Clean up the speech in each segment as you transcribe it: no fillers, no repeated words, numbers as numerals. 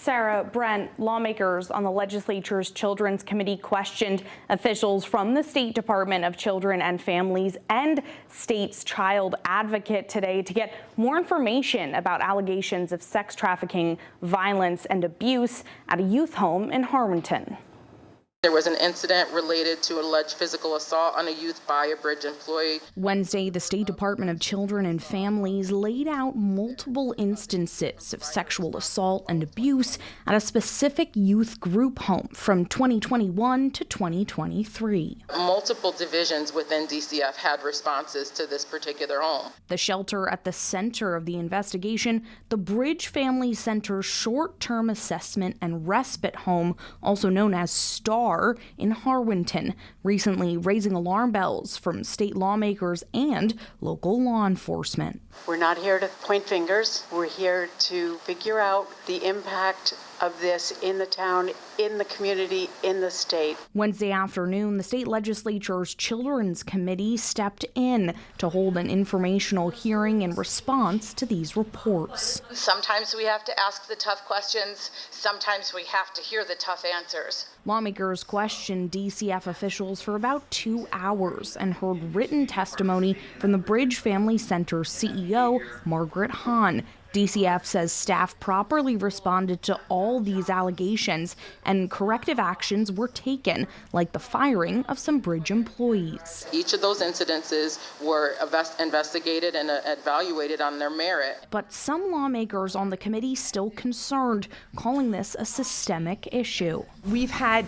Sarah, Brent, lawmakers on the legislature's Children's Committee questioned officials from the State Department of Children and Families and state's child advocate today to get more information about allegations of sex trafficking, violence, and abuse at a youth home in Harwinton. There was an incident related to alleged physical assault on a youth by a bridge employee. Wednesday, the State Department of Children and Families laid out multiple instances of sexual assault and abuse at a specific youth group home from 2021 to 2023. Multiple divisions within DCF had responses to this particular home. The shelter at the center of the investigation, the Bridge Family Center's short-term assessment and respite home, also known as STAR, in Harwinton, recently raising alarm bells from state lawmakers and local law enforcement. We're not here to point fingers. We're here to figure out the impact of this in the town, in the community, in the state. Wednesday afternoon, the state legislature's Children's Committee stepped in to hold an informational hearing in response to these reports. Sometimes we have to ask the tough questions. Sometimes we have to hear the tough answers. Lawmakers questioned DCF officials for about 2 hours and heard written testimony from the Bridge Family Center's CEO, Margaret Hahn. DCF says staff properly responded to all these allegations and corrective actions were taken, like the firing of some bridge employees. Each of those incidences were investigated and evaluated on their merit. But some lawmakers on the committee still concerned, calling this a systemic issue. We've had,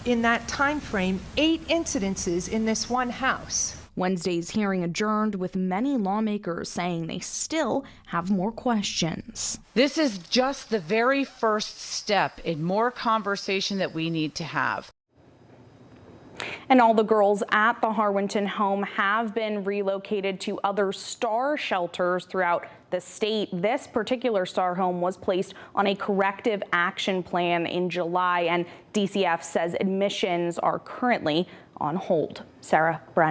in that time frame, 8 incidences in this one house. Wednesday's hearing adjourned with many lawmakers saying they still have more questions. This is just the very first step in more conversation that we need to have. And all the girls at the Harwinton home have been relocated to other STAR shelters throughout the state. This particular STAR home was placed on a corrective action plan in July, and DCF says admissions are currently on hold. Sarah, Brent.